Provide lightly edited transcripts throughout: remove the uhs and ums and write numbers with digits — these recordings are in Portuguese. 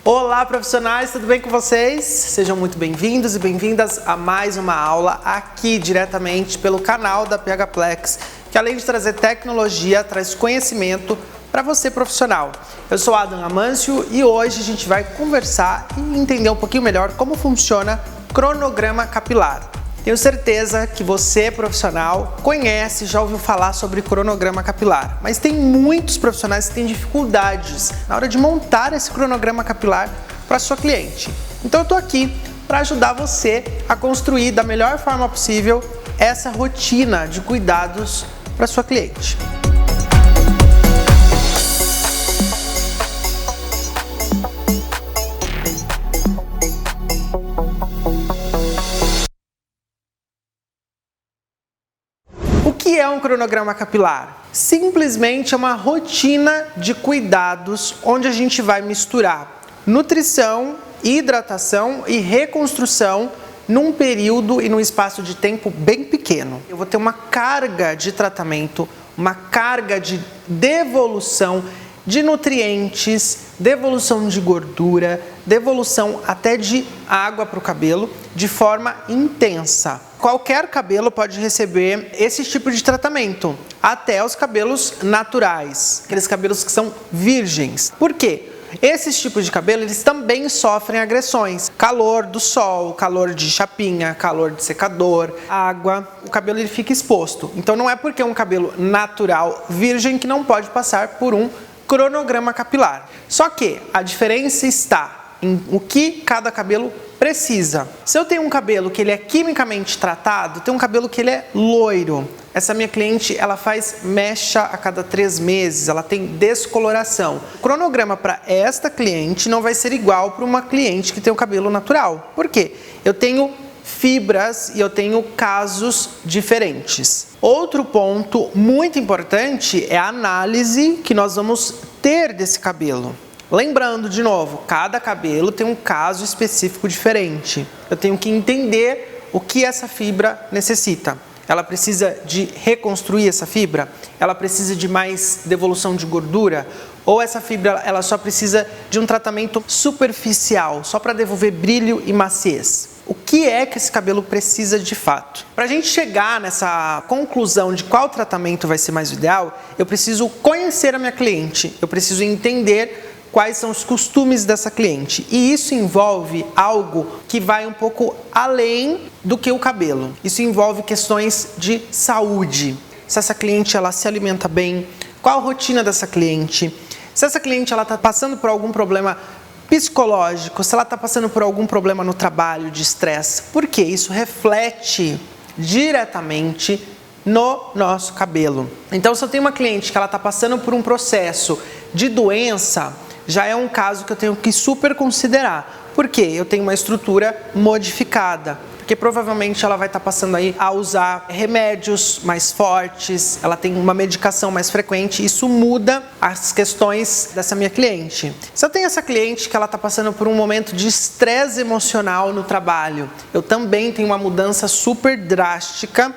Olá, profissionais, tudo bem com vocês? Sejam muito bem-vindos e bem-vindas a mais uma aula aqui diretamente pelo canal da PHPlex, que além de trazer tecnologia, traz conhecimento para você profissional. Eu sou Adam Amâncio e hoje a gente vai conversar e entender um pouquinho melhor como funciona cronograma capilar. Tenho certeza que você, profissional, conhece, já ouviu falar sobre cronograma capilar, mas tem muitos profissionais que têm dificuldades na hora de montar esse cronograma capilar para sua cliente. Então eu estou aqui para ajudar você a construir da melhor forma possível essa rotina de cuidados para sua cliente. O que é um cronograma capilar? Simplesmente é uma rotina de cuidados onde a gente vai misturar nutrição, hidratação e reconstrução num período e num espaço de tempo bem pequeno. Eu vou ter uma carga de tratamento, uma carga de devolução de nutrientes, devolução de gordura, devolução até de água para o cabelo de forma intensa. Qualquer cabelo pode receber esse tipo de tratamento, até os cabelos naturais, aqueles cabelos que são virgens. Por quê? Esses tipos de cabelo, eles também sofrem agressões. Calor do sol, calor de chapinha, calor de secador, água, o cabelo ele fica exposto. Então não é porque é um cabelo natural virgem que não pode passar por um cronograma capilar. Só que a diferença está em o que cada cabelo precisa. Se eu tenho um cabelo que ele é quimicamente tratado, tem um cabelo que ele é loiro. Essa minha cliente, ela faz mecha a cada 3 meses, ela tem descoloração. O cronograma para esta cliente não vai ser igual para uma cliente que tem o cabelo natural. Por quê? Eu tenho fibras e eu tenho casos diferentes. Outro ponto muito importante é a análise que nós vamos ter desse cabelo. Lembrando, de novo, cada cabelo tem um caso específico diferente. Eu tenho que entender o que essa fibra necessita. Ela precisa de reconstruir essa fibra? Ela precisa de mais devolução de gordura? Ou essa fibra ela só precisa de um tratamento superficial, só para devolver brilho e maciez? O que é que esse cabelo precisa de fato? Para a gente chegar nessa conclusão de qual tratamento vai ser mais ideal, eu preciso conhecer a minha cliente, eu preciso entender quais são os costumes dessa cliente. E isso envolve algo que vai um pouco além do que o cabelo. Isso envolve questões de saúde. Se essa cliente ela se alimenta bem, qual a rotina dessa cliente? Se essa cliente ela está passando por algum problema psicológico, se ela está passando por algum problema no trabalho, de estresse, porque isso reflete diretamente no nosso cabelo. Então, se eu tenho uma cliente que ela está passando por um processo de doença, já é um caso que eu tenho que super considerar. Por quê? Eu tenho uma estrutura modificada. Porque provavelmente ela vai estar passando aí a usar remédios mais fortes, ela tem uma medicação mais frequente, isso muda as questões dessa minha cliente. Se eu tenho essa cliente que ela está passando por um momento de estresse emocional no trabalho, eu também tenho uma mudança super drástica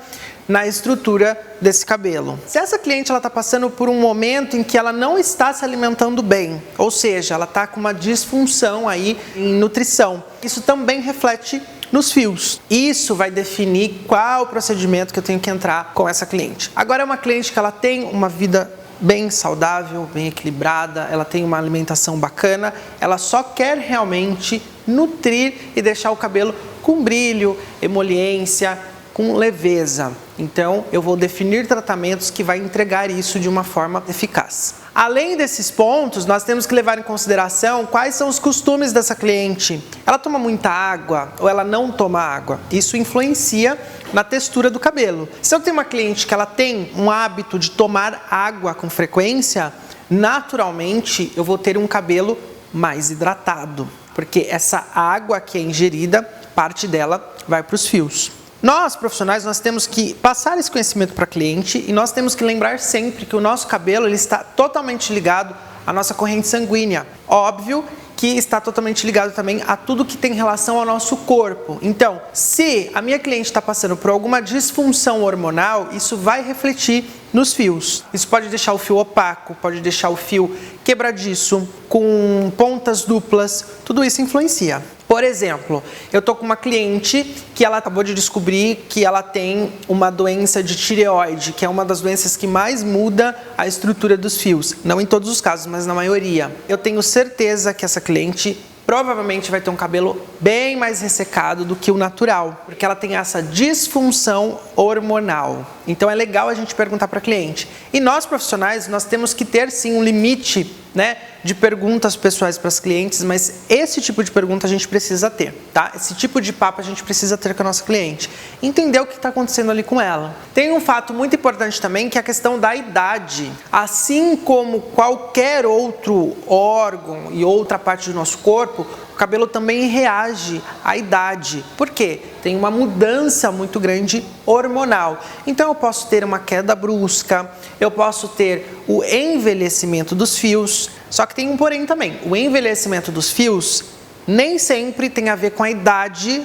na estrutura desse cabelo. Se essa cliente ela está passando por um momento em que ela não está se alimentando bem, ou seja, ela está com uma disfunção aí em nutrição, isso também reflete nos fios. Isso vai definir qual o procedimento que eu tenho que entrar com essa cliente. Agora é uma cliente que ela tem uma vida bem saudável, bem equilibrada, ela tem uma alimentação bacana, ela só quer realmente nutrir e deixar o cabelo com brilho, emoliência, com leveza. Então, eu vou definir tratamentos que vai entregar isso de uma forma eficaz. Além desses pontos, nós temos que levar em consideração quais são os costumes dessa cliente. Ela toma muita água ou ela não toma água? Isso influencia na textura do cabelo. Se eu tenho uma cliente que ela tem um hábito de tomar água com frequência, naturalmente eu vou ter um cabelo mais hidratado, porque essa água que é ingerida, parte dela vai para os fios. Nós, profissionais, nós temos que passar esse conhecimento para a cliente e nós temos que lembrar sempre que o nosso cabelo ele está totalmente ligado à nossa corrente sanguínea. Óbvio que está totalmente ligado também a tudo que tem relação ao nosso corpo. Então, se a minha cliente está passando por alguma disfunção hormonal, isso vai refletir nos fios. Isso pode deixar o fio opaco, pode deixar o fio quebradiço, com pontas duplas, tudo isso influencia. Por exemplo, eu tô com uma cliente que ela acabou de descobrir que ela tem uma doença de tireoide, que é uma das doenças que mais muda a estrutura dos fios. Não em todos os casos, mas na maioria. Eu tenho certeza que essa cliente provavelmente vai ter um cabelo bem mais ressecado do que o natural, porque ela tem essa disfunção hormonal. Então é legal a gente perguntar para a cliente. E nós profissionais, nós temos que ter sim um limite, né, de perguntas pessoais para as clientes, mas esse tipo de pergunta a gente precisa ter, tá? Esse tipo de papo a gente precisa ter com a nossa cliente. Entender o que está acontecendo ali com ela. Tem um fato muito importante também, que é a questão da idade. Assim como qualquer outro órgão e outra parte do nosso corpo, o cabelo também reage à idade. Por quê? Tem uma mudança muito grande hormonal. Então eu posso ter uma queda brusca, eu posso ter o envelhecimento dos fios, só que tem um porém também. O envelhecimento dos fios nem sempre tem a ver com a idade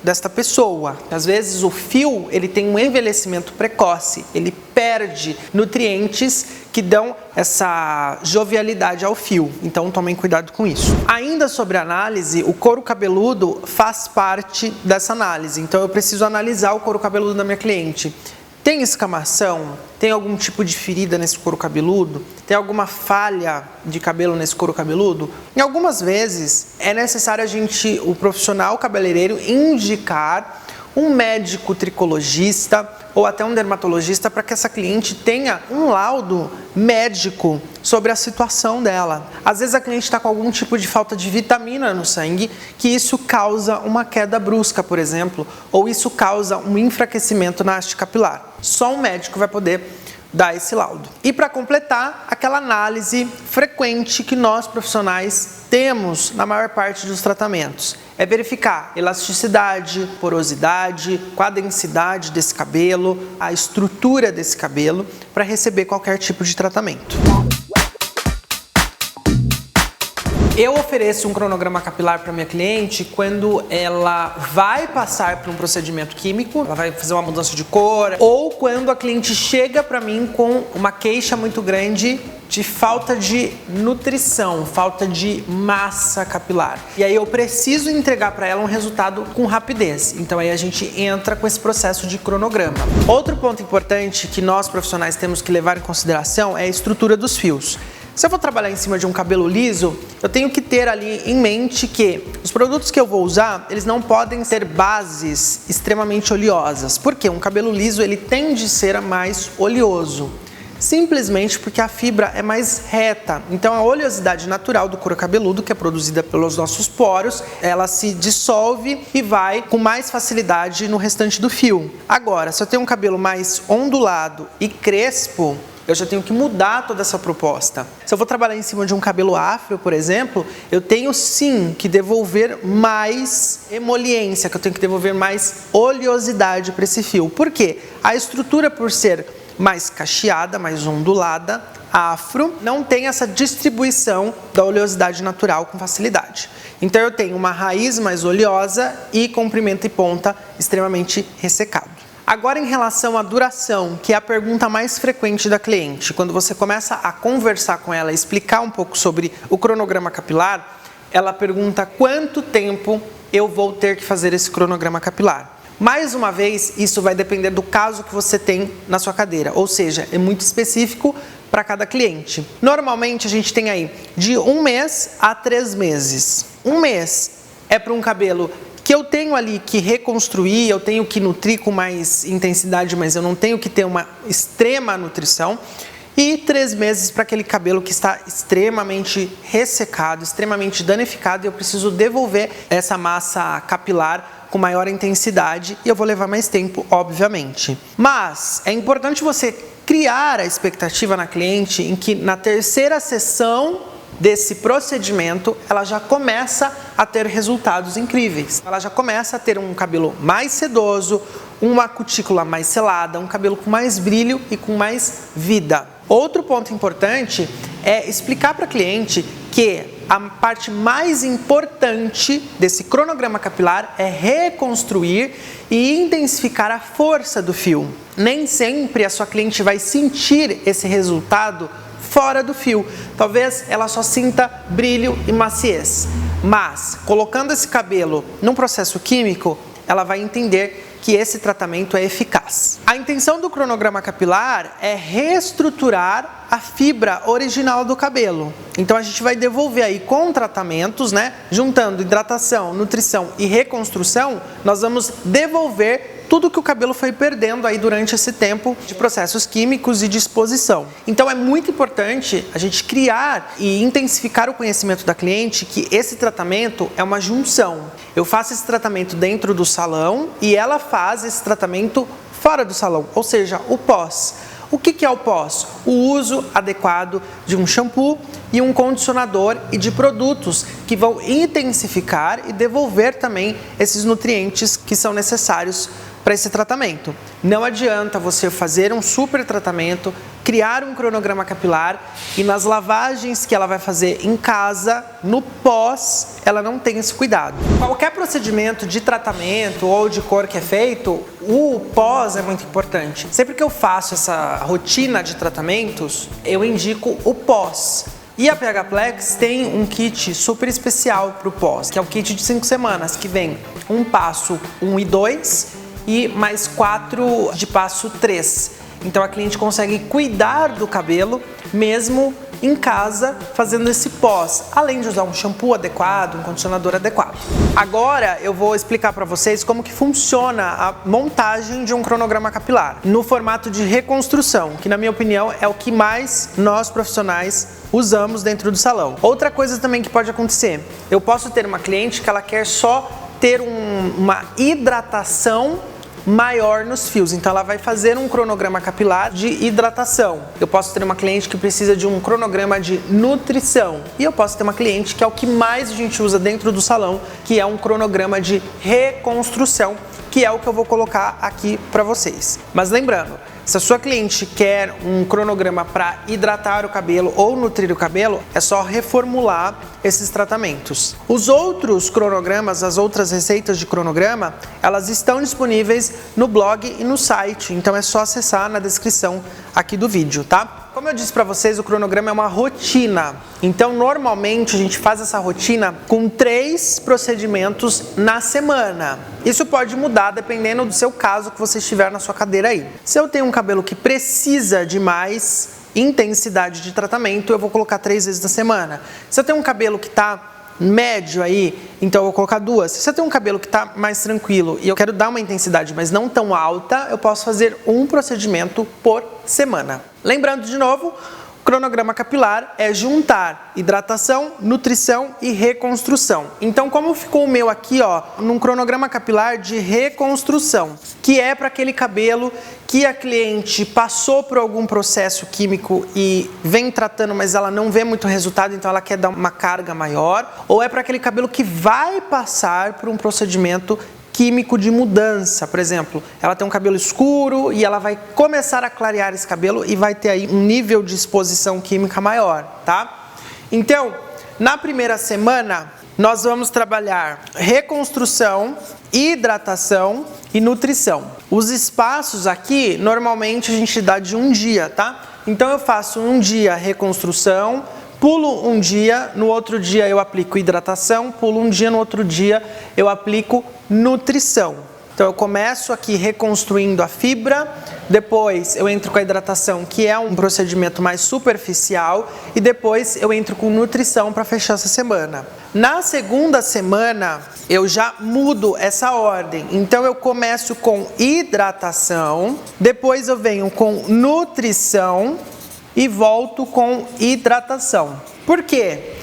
desta pessoa. Às vezes o fio, ele tem um envelhecimento precoce, ele perde nutrientes que dão essa jovialidade ao fio. Então tomem cuidado com isso. Ainda sobre a análise, o couro cabeludo faz parte dessa análise. Então eu preciso analisar o couro cabeludo da minha cliente. Tem escamação? Tem algum tipo de ferida nesse couro cabeludo? Tem alguma falha de cabelo nesse couro cabeludo? Em algumas vezes é necessário o profissional cabeleireiro indicar um médico tricologista ou até um dermatologista para que essa cliente tenha um laudo médico sobre a situação dela. Às vezes a cliente está com algum tipo de falta de vitamina no sangue, que isso causa uma queda brusca, por exemplo, ou isso causa um enfraquecimento na haste capilar. Só um médico vai poder dar esse laudo. E para completar, aquela análise frequente que nós profissionais temos na maior parte dos tratamentos. É verificar elasticidade, porosidade, qual a densidade desse cabelo, a estrutura desse cabelo, para receber qualquer tipo de tratamento. Eu ofereço um cronograma capilar para minha cliente quando ela vai passar por um procedimento químico, ela vai fazer uma mudança de cor, ou quando a cliente chega para mim com uma queixa muito grande de falta de nutrição, falta de massa capilar. E aí eu preciso entregar para ela um resultado com rapidez. Então aí a gente entra com esse processo de cronograma. Outro ponto importante que nós profissionais temos que levar em consideração é a estrutura dos fios. Se eu vou trabalhar em cima de um cabelo liso, eu tenho que ter ali em mente que os produtos que eu vou usar, eles não podem ter bases extremamente oleosas. Por quê? Um cabelo liso, ele tende a ser mais oleoso. Simplesmente porque a fibra é mais reta. Então a oleosidade natural do couro cabeludo, que é produzida pelos nossos poros, ela se dissolve e vai com mais facilidade no restante do fio. Agora, se eu tenho um cabelo mais ondulado e crespo, eu já tenho que mudar toda essa proposta. Se eu vou trabalhar em cima de um cabelo afro, por exemplo, eu tenho sim que devolver mais emoliência, que eu tenho que devolver mais oleosidade para esse fio. Por quê? A estrutura, por ser mais cacheada, mais ondulada, afro, não tem essa distribuição da oleosidade natural com facilidade. Então eu tenho uma raiz mais oleosa e comprimento e ponta extremamente ressecado. Agora, em relação à duração, que é a pergunta mais frequente da cliente, quando você começa a conversar com ela, explicar um pouco sobre o cronograma capilar, ela pergunta quanto tempo eu vou ter que fazer esse cronograma capilar. Mais uma vez, isso vai depender do caso que você tem na sua cadeira, ou seja, é muito específico para cada cliente. Normalmente, a gente tem aí de 1 mês a 3 meses. 1 mês é para um cabelo que eu tenho ali que reconstruir, eu tenho que nutrir com mais intensidade, mas eu não tenho que ter uma extrema nutrição. E 3 meses para aquele cabelo que está extremamente ressecado, extremamente danificado, e eu preciso devolver essa massa capilar com maior intensidade, e eu vou levar mais tempo, obviamente. Mas é importante você criar a expectativa na cliente em que na 3ª sessão desse procedimento, ela já começa a ter resultados incríveis. Ela já começa a ter um cabelo mais sedoso, uma cutícula mais selada, um cabelo com mais brilho e com mais vida. Outro ponto importante é explicar para a cliente que a parte mais importante desse cronograma capilar é reconstruir e intensificar a força do fio. Nem sempre a sua cliente vai sentir esse resultado fora do fio. Talvez ela só sinta brilho e maciez. Mas, colocando esse cabelo num processo químico, ela vai entender que esse tratamento é eficaz. A intenção do cronograma capilar é reestruturar a fibra original do cabelo. Então a gente vai devolver aí com tratamentos, juntando hidratação, nutrição e reconstrução, nós vamos devolver tudo que o cabelo foi perdendo aí durante esse tempo de processos químicos e de exposição. Então é muito importante a gente criar e intensificar o conhecimento da cliente que esse tratamento é uma junção. Eu faço esse tratamento dentro do salão e ela faz esse tratamento fora do salão, ou seja, o pós. O que é o pós? O uso adequado de um shampoo e um condicionador e de produtos que vão intensificar e devolver também esses nutrientes que são necessários para esse tratamento. Não adianta você fazer um super tratamento, criar um cronograma capilar e nas lavagens que ela vai fazer em casa, no pós, ela não tem esse cuidado. Qualquer procedimento de tratamento ou de cor que é feito, o pós é muito importante. Sempre que eu faço essa rotina de tratamentos, eu indico o pós. E a PHplex tem um kit super especial para o pós, que é o kit de 5 semanas, que vem um passo 1 e 2 e mais 4 de passo 3. Então a cliente consegue cuidar do cabelo mesmo em casa fazendo esse pós, além de usar um shampoo adequado, um condicionador adequado. Agora eu vou explicar para vocês como que funciona a montagem de um cronograma capilar no formato de reconstrução, que na minha opinião é o que mais nós profissionais usamos dentro do salão. Outra coisa também que pode acontecer, eu posso ter uma cliente que ela quer só ter uma hidratação maior nos fios, então ela vai fazer um cronograma capilar de hidratação. Eu posso ter uma cliente que precisa de um cronograma de nutrição e eu posso ter uma cliente que é o que mais a gente usa dentro do salão, que é um cronograma de reconstrução, que é o que eu vou colocar aqui para vocês. Mas lembrando, se a sua cliente quer um cronograma para hidratar o cabelo ou nutrir o cabelo, é só reformular esses tratamentos. Os outros cronogramas, as outras receitas de cronograma, elas estão disponíveis no blog e no site, então é só acessar na descrição aqui do vídeo, tá? Como eu disse para vocês, o cronograma é uma rotina. Então, normalmente, a gente faz essa rotina com 3 procedimentos na semana. Isso pode mudar dependendo do seu caso que você estiver na sua cadeira aí. Se eu tenho um cabelo que precisa de mais intensidade de tratamento, eu vou colocar 3 vezes na semana. Se eu tenho um cabelo que está médio aí, então eu vou colocar 2. Se eu tenho um cabelo que está mais tranquilo e eu quero dar uma intensidade, mas não tão alta, eu posso fazer um procedimento por semana. Lembrando de novo, o cronograma capilar é juntar hidratação, nutrição e reconstrução. Então, como ficou o meu aqui, num cronograma capilar de reconstrução, que é para aquele cabelo que a cliente passou por algum processo químico e vem tratando, mas ela não vê muito resultado, então ela quer dar uma carga maior, ou é para aquele cabelo que vai passar por um procedimento químico de mudança. Por exemplo, ela tem um cabelo escuro e ela vai começar a clarear esse cabelo e vai ter aí um nível de exposição química maior, tá? Então, na primeira semana, nós vamos trabalhar reconstrução, hidratação e nutrição. Os espaços aqui, normalmente a gente dá de um dia, tá? Então eu faço um dia reconstrução, pulo um dia, no outro dia eu aplico hidratação, pulo um dia, no outro dia eu aplico nutrição. Então eu começo aqui reconstruindo a fibra, depois eu entro com a hidratação, que é um procedimento mais superficial, e depois eu entro com nutrição para fechar essa semana. Na segunda semana eu já mudo essa ordem, então eu começo com hidratação, depois eu venho com nutrição e volto com hidratação. Por quê?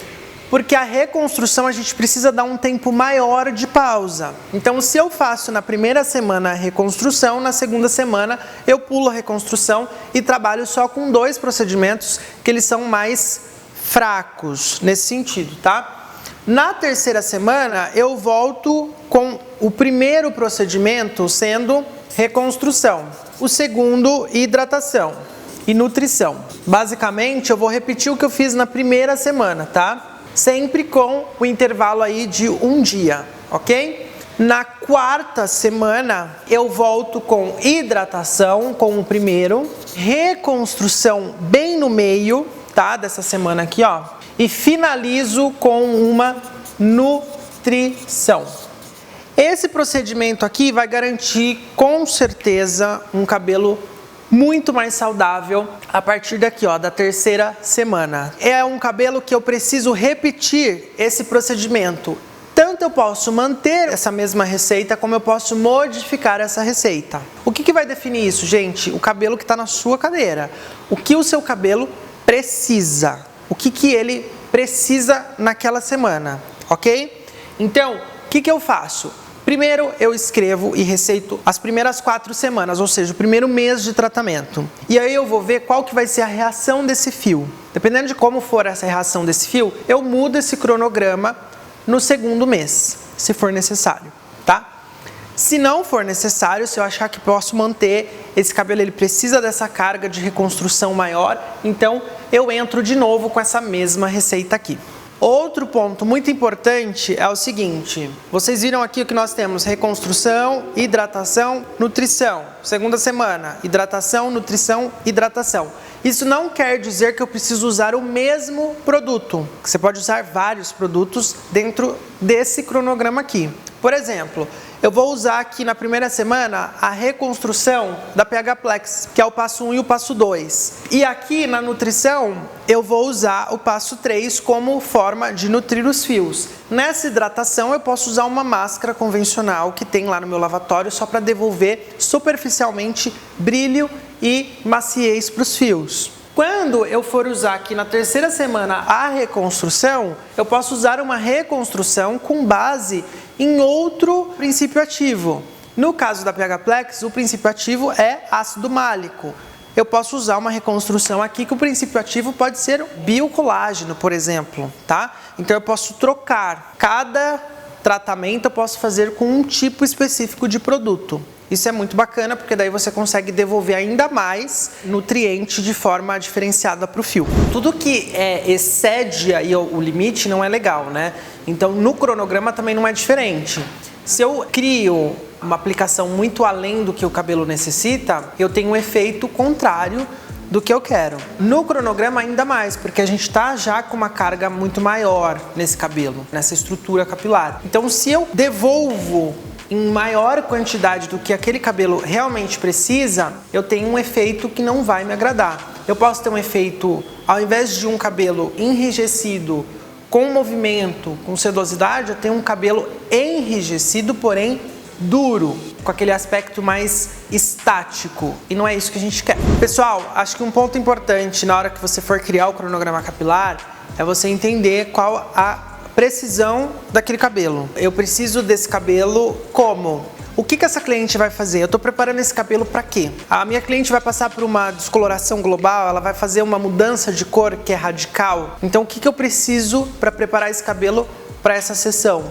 Porque a reconstrução a gente precisa dar um tempo maior de pausa. Então, se eu faço na primeira semana a reconstrução, na segunda semana eu pulo a reconstrução e trabalho só com 2 procedimentos que eles são mais fracos nesse sentido, tá? Na terceira semana eu volto com o primeiro procedimento sendo reconstrução, o segundo hidratação e nutrição. Basicamente eu vou repetir o que eu fiz na primeira semana, tá? sempre com o intervalo aí de um dia, ok? Na quarta semana, eu volto com hidratação, com o primeiro, reconstrução bem no meio, tá? Dessa semana aqui, ó. E finalizo com uma nutrição. Esse procedimento aqui vai garantir, com certeza, um cabelo muito mais saudável a partir daqui, ó, da terceira semana. É um cabelo que eu preciso repetir esse procedimento. Tanto eu posso manter essa mesma receita, como eu posso modificar essa receita. O que vai definir isso, gente? O cabelo que está na sua cadeira. O que o seu cabelo precisa. O que ele precisa naquela semana, ok? Então, o que eu faço? Primeiro, eu escrevo e receito as primeiras 4 semanas, ou seja, o primeiro mês de tratamento. E aí eu vou ver qual que vai ser a reação desse fio. Dependendo de como for essa reação desse fio, eu mudo esse cronograma no segundo mês, se for necessário, tá? Se não for necessário, se eu achar que posso manter esse cabelo, ele precisa dessa carga de reconstrução maior, então eu entro de novo com essa mesma receita aqui. Outro ponto muito importante é o seguinte, vocês viram aqui o que nós temos: reconstrução, hidratação, nutrição. Segunda semana, hidratação, nutrição, hidratação. Isso não quer dizer que eu preciso usar o mesmo produto. Você pode usar vários produtos dentro desse cronograma aqui. Por exemplo, eu vou usar aqui na primeira semana a reconstrução da PH Plex, que é o passo 1 e o passo 2. E aqui na nutrição eu vou usar o passo 3 como forma de nutrir os fios. Nessa hidratação eu posso usar uma máscara convencional que tem lá no meu lavatório só para devolver superficialmente brilho e maciez para os fios. Quando eu for usar aqui na terceira semana a reconstrução, eu posso usar uma reconstrução com base em outro princípio ativo. No caso da PH Plex, o princípio ativo é ácido málico. Eu posso usar uma reconstrução aqui que o princípio ativo pode ser biocolágeno, por exemplo, tá? Então eu posso trocar. Cada tratamento eu posso fazer com um tipo específico de produto. Isso é muito bacana, porque daí você consegue devolver ainda mais nutriente de forma diferenciada para o fio. Tudo que excede aí o limite não é legal, né? Então no cronograma também não é diferente. Se eu crio uma aplicação muito além do que o cabelo necessita, eu tenho um efeito contrário do que eu quero. No cronograma ainda mais, porque a gente está já com uma carga muito maior nesse cabelo, nessa estrutura capilar. Então se eu devolvo em maior quantidade do que aquele cabelo realmente precisa, eu tenho um efeito que não vai me agradar. Eu posso ter um efeito, ao invés de um cabelo enrijecido, com movimento, com sedosidade, eu tenho um cabelo enrijecido, porém duro, com aquele aspecto mais estático, e não é isso que a gente quer. Pessoal, acho que um ponto importante na hora que você for criar o cronograma capilar é você entender qual a precisão daquele cabelo. Eu preciso desse cabelo como? O que essa cliente vai fazer? Eu estou preparando esse cabelo para quê? A minha cliente vai passar por uma descoloração global, ela vai fazer uma mudança de cor que é radical. Então o que eu preciso para preparar esse cabelo para essa sessão?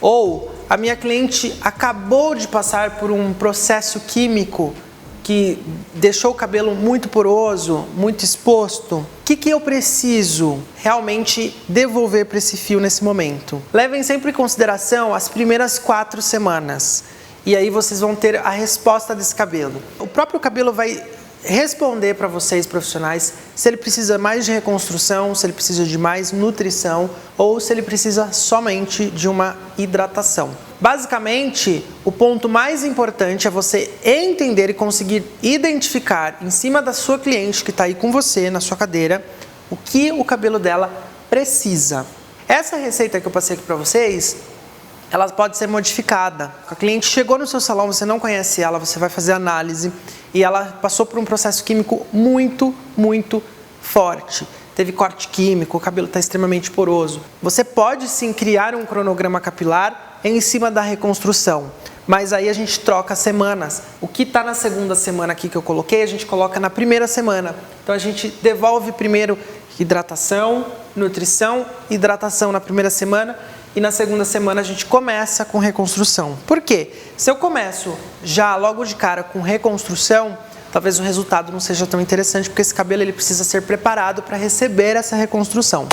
Ou a minha cliente acabou de passar por um processo químico que deixou o cabelo muito poroso, muito exposto. O que eu preciso realmente devolver para esse fio nesse momento? Levem sempre em consideração as primeiras 4 semanas. E aí vocês vão ter a resposta desse cabelo. O próprio cabelo vai responder para vocês, profissionais, se ele precisa mais de reconstrução, se ele precisa de mais nutrição ou se ele precisa somente de uma hidratação. Basicamente, o ponto mais importante é você entender e conseguir identificar em cima da sua cliente que está aí com você na sua cadeira o que o cabelo dela precisa. Essa receita que eu passei aqui para vocês, ela pode ser modificada. A cliente chegou no seu salão, você não conhece ela, você vai fazer análise e ela passou por um processo químico muito forte. Teve corte químico, o cabelo está extremamente poroso. Você pode sim criar um cronograma capilar em cima da reconstrução, mas aí a gente troca semanas. O que está na segunda semana aqui que eu coloquei, a gente coloca na primeira semana. Então a gente devolve primeiro hidratação, nutrição, hidratação na primeira semana e na segunda semana a gente começa com reconstrução. Por quê? Se eu começo já logo de cara com reconstrução, talvez o resultado não seja tão interessante, porque esse cabelo ele precisa ser preparado para receber essa reconstrução.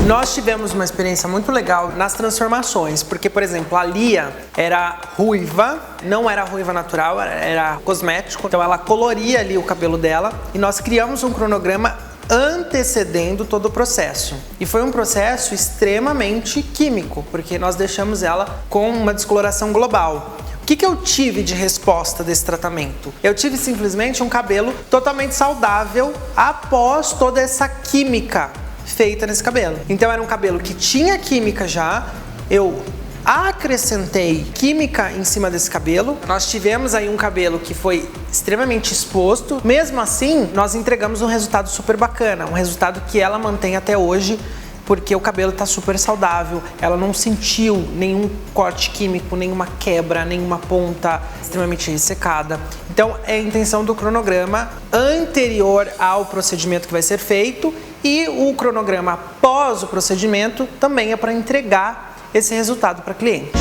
Nós tivemos uma experiência muito legal nas transformações, porque, por exemplo, a Lia era ruiva, não era ruiva natural, era cosmético, então ela coloria ali o cabelo dela e nós criamos um cronograma antecedendo todo o processo. E foi um processo extremamente químico, porque nós deixamos ela com uma descoloração global. O que eu tive de resposta desse tratamento? Eu tive simplesmente um cabelo totalmente saudável após toda essa química feita nesse cabelo. Então era um cabelo que tinha química já, eu acrescentei química em cima desse cabelo. Nós tivemos aí um cabelo que foi extremamente exposto. Mesmo assim, nós entregamos um resultado super bacana, um resultado que ela mantém até hoje, porque o cabelo tá super saudável, ela não sentiu nenhum corte químico, nenhuma quebra, nenhuma ponta extremamente ressecada. Então é a intenção do cronograma anterior ao procedimento que vai ser feito, e o cronograma após o procedimento também é para entregar esse resultado para cliente.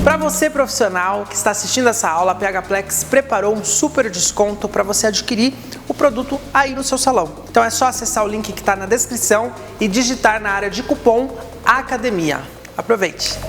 Para você profissional que está assistindo essa aula, a PHPlex preparou um super desconto para você adquirir o produto aí no seu salão. Então é só acessar o link que está na descrição e digitar na área de cupom ACADEMIA. Aproveite!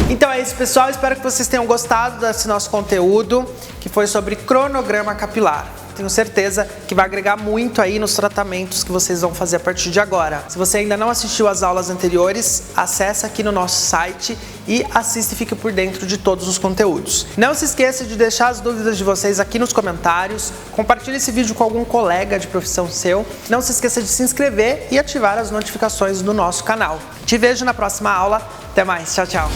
Então é isso, pessoal, espero que vocês tenham gostado desse nosso conteúdo, que foi sobre cronograma capilar. Tenho certeza que vai agregar muito aí nos tratamentos que vocês vão fazer a partir de agora. Se você ainda não assistiu às aulas anteriores, acesse aqui no nosso site e assista e fique por dentro de todos os conteúdos. Não se esqueça de deixar as dúvidas de vocês aqui nos comentários, compartilhe esse vídeo com algum colega de profissão seu, não se esqueça de se inscrever e ativar as notificações do nosso canal. Te vejo na próxima aula, até mais, tchau, tchau!